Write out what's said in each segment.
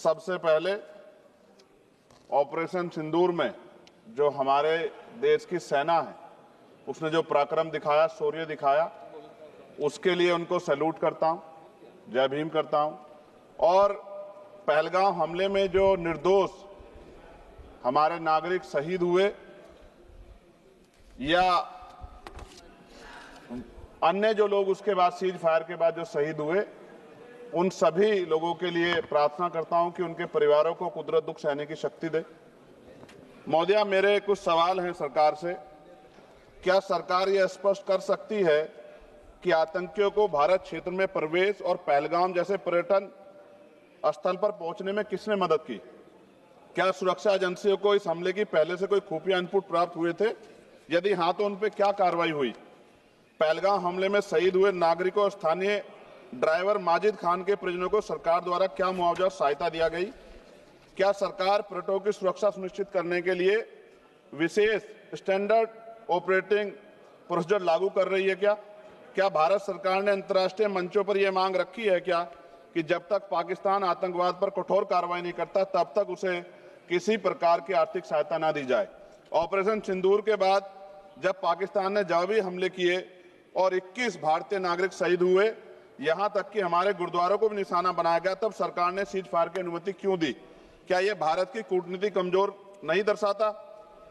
सबसे पहले ऑपरेशन सिंदूर में जो हमारे देश की सेना है उसने जो पराक्रम दिखाया, शौर्य दिखाया, उसके लिए उनको सैल्यूट करता हूं, जय भीम करता हूं। और पहलगाम हमले में जो निर्दोष हमारे नागरिक शहीद हुए या अन्य जो लोग उसके बाद सीज फायर के बाद जो शहीद हुए, उन सभी लोगों के लिए प्रार्थना करता हूं कि उनके परिवारों को कुदरत दुख सहने की शक्ति दे। महोदया, मेरे कुछ सवाल हैं सरकार से। क्या सरकार यह स्पष्ट कर सकती है कि आतंकियों को भारत क्षेत्र में प्रवेश और पहलगाम जैसे पर्यटन स्थल पर पहुंचने में किसने मदद की? क्या सुरक्षा एजेंसियों को इस हमले की पहले से कोई खुफिया इनपुट प्राप्त हुए थे? यदि हां, तो उन पर क्या कार्रवाई हुई? पहलगाम हमले में शहीद हुए नागरिकों और स्थानीय ड्राइवर माजिद खान के परिजनों को सरकार द्वारा क्या मुआवजा सहायता दिया गई? क्या सरकार पर्यटकों की सुरक्षा सुनिश्चित करने के लिए विशेष स्टैंडर्ड ऑपरेटिंग प्रोसीजर लागू कर रही है? क्या भारत सरकार ने अंतर्राष्ट्रीय मंचों पर यह मांग रखी है कि जब तक पाकिस्तान आतंकवाद पर कठोर कार्रवाई नहीं करता तब तक उसे किसी प्रकार की आर्थिक सहायता न दी जाए? ऑपरेशन सिंदूर के बाद जब पाकिस्तान ने जवाबी हमले किए और 21 भारतीय नागरिक शहीद हुए, यहां तक कि हमारे गुरुद्वारों को भी निशाना बनाया गया, तब सरकार ने सीज फायर की अनुमति क्यों दी? क्या यह भारत की कूटनीति कमजोर नहीं दर्शाता?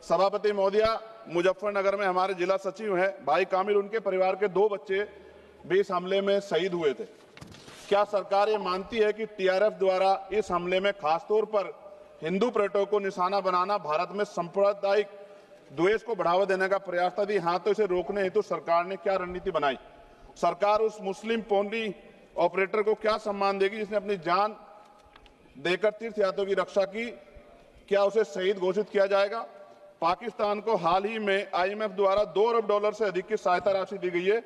सभापति महोदया, मुजफ्फरनगर में हमारे जिला सचिव हैं भाई कामिल, उनके परिवार के 2 बच्चे भी इस हमले में शहीद हुए थे। क्या सरकार ये मानती है कि टीआरएफ द्वारा इस हमले में खासतौर पर हिंदू पर्यटकों को निशाना बनाना भारत में सांप्रदायिक द्वेष को बढ़ावा देने का प्रयास था? यदि हां, तो इसे रोकने हेतु सरकार ने क्या रणनीति बनाई? सरकार उस मुस्लिम पोनी ऑपरेटर को क्या सम्मान देगी जिसने अपनी जान देकर तीर्थ यात्रियों की रक्षा की? क्या उसे शहीद घोषित किया जाएगा? पाकिस्तान को हाल ही में आईएमएफ द्वारा $2 अरब से अधिक की सहायता राशि दी गई है।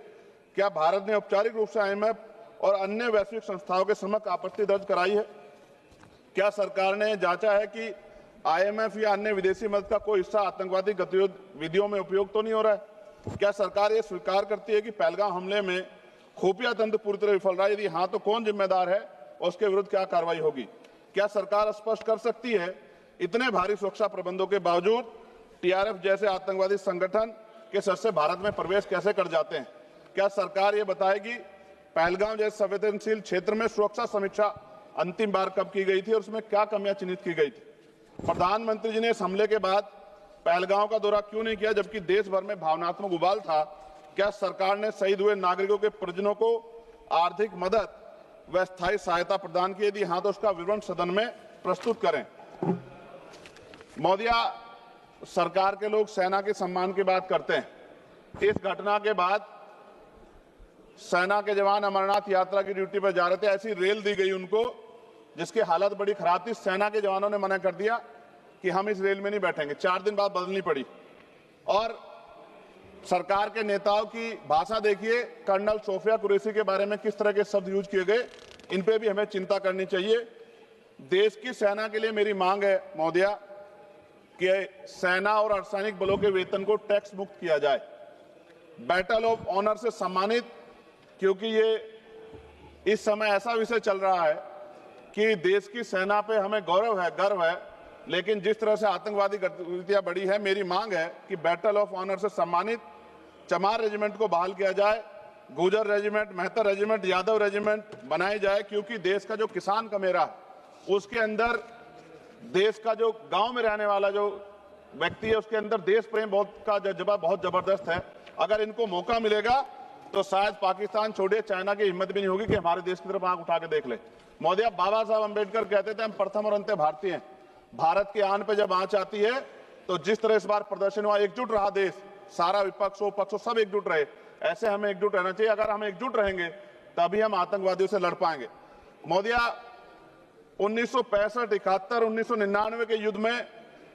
क्या भारत ने औपचारिक रूप से आईएमएफ और अन्य वैश्विक संस्थाओं के समक्ष आपत्ति दर्ज कराई है? क्या सरकार ने जांचा है कि आईएमएफ या अन्य विदेशी मदद का कोई हिस्सा आतंकवादी गतिविधियों में उपयोग तो नहीं हो रहा है? क्या सरकार ये स्वीकार करती है कि पहलगाम हमले में खुफिया तंत्र पूरी तरह विफल रहा है? यदि हां, तो कौन जिम्मेदार है और उसके विरुद्ध क्या कार्रवाई होगी? क्या सरकार स्पष्ट कर सकती है इतने भारी सुरक्षा प्रबंधों के बावजूद टीआरएफ जैसे आतंकवादी संगठन के सदस्य भारत में प्रवेश कैसे कर जाते हैं? क्या सरकार ये बताएगी पहलगाम जैसे संवेदनशील क्षेत्र में सुरक्षा समीक्षा अंतिम बार कब की गई थी और उसमें क्या कमियां चिन्हित की गई थी? प्रधानमंत्री जी ने इस हमले के बाद पहलगाम का दौरा क्यों नहीं किया जबकि देश भर में भावनात्मक उबाल था? क्या सरकार ने शहीद हुए नागरिकों के परिजनों को आर्थिक मदद व स्थायी सहायता प्रदान की? यदि हां, तो उसका विवरण सदन में प्रस्तुत करें। महोदया, सरकार के लोग सेना के सम्मान की बात करते हैं। इस घटना के बाद सेना के जवान अमरनाथ यात्रा की ड्यूटी पर जा रहे थे, ऐसी रेल दी गई उनको जिसकी हालत बड़ी खराब थी। सेना के जवानों ने मना कर दिया कि हम इस रेल में नहीं बैठेंगे। 4 दिन बाद बदलनी पड़ी। और सरकार के नेताओं की भाषा देखिए, कर्नल सोफिया कुरैशी के बारे में किस तरह के शब्द यूज किए गए, इन पे भी हमें चिंता करनी चाहिए। देश की सेना के लिए मेरी मांग है महोदया कि सेना और अर्धसैनिक बलों के वेतन को टैक्स मुक्त किया जाए, बैटल ऑफ ऑनर से सम्मानित, क्योंकि ये इस समय ऐसा विषय चल रहा है कि देश की सेना पे हमें गौरव है, गर्व है, लेकिन जिस तरह से आतंकवादी गतिविधियां बढ़ी है, मेरी मांग है कि बैटल ऑफ ऑनर से सम्मानित चमार रेजिमेंट को बहाल किया जाए, Gurjar regiment, Mehtar regiment, Yadav regiment बनाई जाए, क्योंकि देश का जो किसान का मेरा उसके अंदर देश का जो गांव में रहने वाला जो व्यक्ति है उसके अंदर देश प्रेम का जज्बा बहुत जबरदस्त है। अगर इनको मौका मिलेगा तो शायद पाकिस्तान छोड़िए, चाइना की हिम्मत भी नहीं होगी कि हमारे देश की तरफ आंख उठा के देख ले। महोदया, बाबा साहब अंबेडकर कहते थे हम प्रथम और अंत्य भारतीय हैं। भारत की आन पे जब आंच आती है तो जिस तरह इस बार प्रदर्शन हुआ, एकजुट रहा देश, सारा विपक्ष हो पक्ष हो सब एकजुट रहे, ऐसे हमें एकजुट रहना चाहिए। अगर हम एकजुट रहेंगे तभी हम आतंकवादियों से लड़ पाएंगे। महोदया, 1965, 71, 1999 के युद्ध में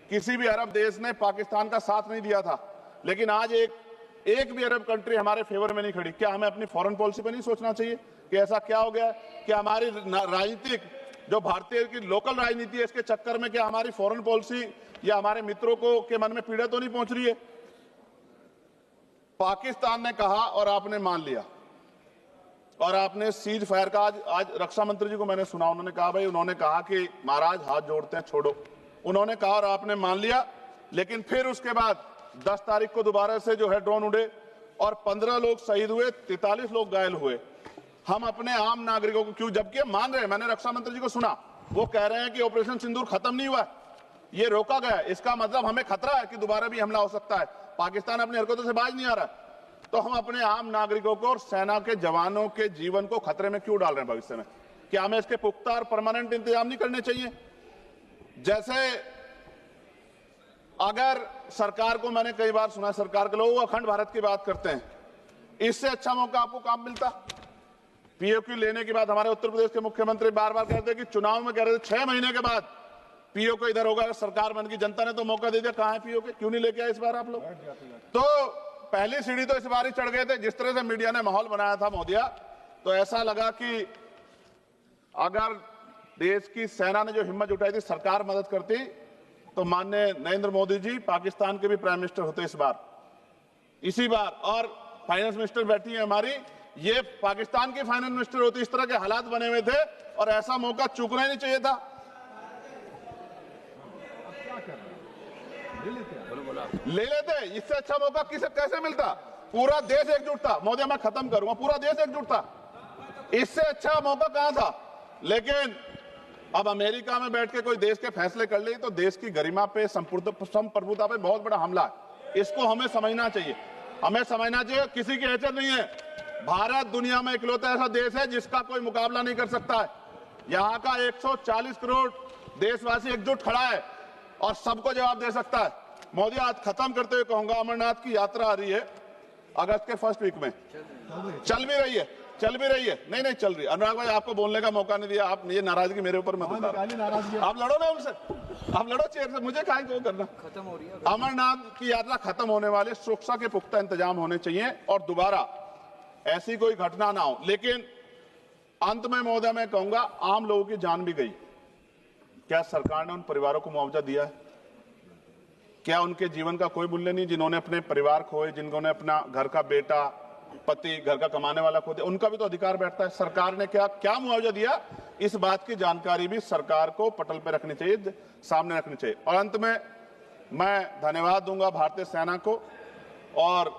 किसी भी अरब देश ने पाकिस्तान का साथ नहीं दिया था, लेकिन आज एक भी अरब कंट्री हमारे फेवर में नहीं खड़ी। क्या हमें अपनी फॉरेन पॉलिसी पर नहीं सोचना चाहिए कि ऐसा क्या हो गया कि हमारी राजनीतिक जो भारतीय की लोकल राजनीति है, इसके चक्कर में क्या हमारी फॉरेन पॉलिसी या हमारे मित्रों को के मन में पीड़ा तो नहीं पहुंच रही है? पाकिस्तान ने कहा और आपने मान लिया और आपने सीज फायर का आज रक्षा मंत्री जी को मैंने सुना, उन्होंने कहा भाई, उन्होंने कहा कि महाराज हाथ जोड़ते हैं छोड़ो, उन्होंने कहा और आपने मान लिया। लेकिन फिर उसके बाद 10 तारीख को दोबारा से जो है ड्रोन उड़े और 15 लोग शहीद हुए, 43 लोग घायल हुए। हम अपने आम नागरिकों को क्यों, जबकि मान रहे हैं, मैंने रक्षा मंत्री जी को सुना, वो कह रहे हैं कि ऑपरेशन सिंदूर खत्म नहीं हुआ, ये रोका गया, इसका मतलब हमें खतरा है कि दोबारा भी हमला हो सकता है, पाकिस्तान अपनी हरकतों से बाज नहीं आ रहा। तो हम अपने आम नागरिकों को और सेना के जवानों के जीवन को खतरे में क्यों डाल रहे हैं भविष्य में? क्या हमें इसके पुख्ता और परमानेंट इंतजाम नहीं करने चाहिए? जैसे अगर सरकार को, मैंने कई बार सुना सरकार के लोग अखंड भारत की बात करते हैं, इससे अच्छा मौका आपको काम मिलता। पीओक्यू लेने के बाद हमारे उत्तर प्रदेश के मुख्यमंत्री बार बार कहते हैं कि चुनाव में कह रहे थे 6 महीने के बाद पीओक्यू इधर होगा, सरकार बन की, जनता ने तो मौका दे दिया, कहां है पीओक्यू? क्यों नहीं लेके आए इस बार आप लोग? तो पहली सीढ़ी तो इस बार ही चढ़ गए थे। जिस तरह से मीडिया ने माहौल बनाया था मोदिया, तो ऐसा लगा कि अगर देश की सेना ने जो हिम्मत जुटाई थी, सरकार मदद करती, तो माननीय नरेंद्र मोदी जी पाकिस्तान के भी प्राइम मिनिस्टर होते इस बार, इसी बार, और फाइनेंस मिनिस्टर बैठी है हमारी, ये पाकिस्तान की फाइनेंस मिनिस्टर होती। इस तरह के हालात बने हुए थे और ऐसा मौका चूकना ही नहीं चाहिए था। ले लेते, इससे अच्छा मौका किसे कैसे मिलता? पूरा देश एकजुट था। मोदी, मैं खत्म करूंगा, पूरा देश एकजुट था, इससे अच्छा मौका कहां था? लेकिन अब अमेरिका में बैठ के कोई देश के फैसले कर ले तो देश की गरिमा पे, संप्रभुता पे बहुत बड़ा हमला है। इसको हमें समझना चाहिए, हमें समझना चाहिए किसी की हैसियत नहीं है। भारत दुनिया में इकलौता ऐसा देश है जिसका कोई मुकाबला नहीं कर सकता है। यहाँ का 140 करोड़ देशवासी एकजुट खड़ा है और सबको जवाब दे सकता है। मोदी, आज खत्म करते हुए कहूंगा, अमरनाथ की यात्रा आ रही है अगस्त के फर्स्ट वीक में, चल भी रही है, नहीं चल रही। अनुराग भाई, आपको बोलने का मौका नहीं दिया, आप ये नाराजगी मेरे ऊपर मत उतारो, आप लड़ो ना उनसे, आप लड़ो चेयर से, मुझे काहे को करना। खत्म हो रही है अमरनाथ की यात्रा, खत्म होने वाले, सुरक्षा के पुख्ता इंतजाम होने चाहिए और दोबारा ऐसी कोई घटना ना हो। लेकिन अंत में महोदय मैं कहूंगा, आम लोगों की जान भी गई, क्या सरकार ने उन परिवारों को मुआवजा दिया है? क्या उनके जीवन का कोई मूल्य नहीं? जिन्होंने अपने परिवार खोए, जिन्होंने अपना घर का बेटा, पति, घर का कमाने वाला खो दिया, उनका भी तो अधिकार बैठता है। सरकार ने क्या मुआवजा दिया, इस बात की जानकारी भी सरकार को पटल पर रखनी चाहिए, सामने रखनी चाहिए। और अंत में मैं धन्यवाद दूंगा भारतीय सेना को और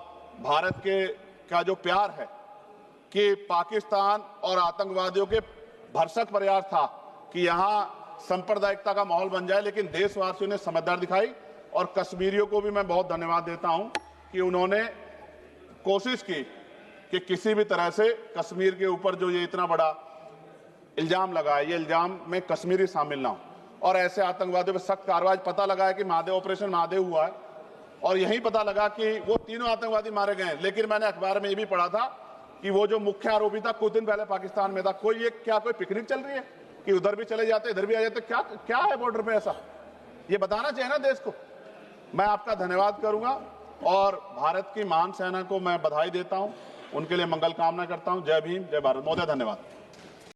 भारत के का जो प्यार है कि पाकिस्तान और आतंकवादियों के भरसक प्रयास था कि यहां सांप्रदायिकता का माहौल बन जाए, लेकिन देशवासियों ने समझदारी दिखाई। और कश्मीरियों को भी मैं बहुत धन्यवाद देता हूं कि उन्होंने कोशिश की कि किसी भी तरह से कश्मीर के ऊपर जो ये इतना बड़ा इल्जाम लगा है, ये इल्जाम में कश्मीरी शामिल ना हो और ऐसे आतंकवादियों पर सख्त कार्रवाई। पता लगा है कि महादेव, ऑपरेशन महादेव हुआ है और यही पता लगा कि वो तीनों आतंकवादी मारे गए। लेकिन मैंने अखबार में ये भी पढ़ा था कि वो जो मुख्य आरोपी था कुछ दिन पहले पाकिस्तान में था। कोई पिकनिक चल रही है कि उधर भी चले जाते, इधर भी आ जाते? क्या है बॉर्डर पे ऐसा? ये बताना चाहिए ना देश को। मैं आपका धन्यवाद करूंगा और भारत की महान सेना को मैं बधाई देता हूं, उनके लिए मंगल कामना करता हूं। जय भीम, जय भारत। महोदय धन्यवाद।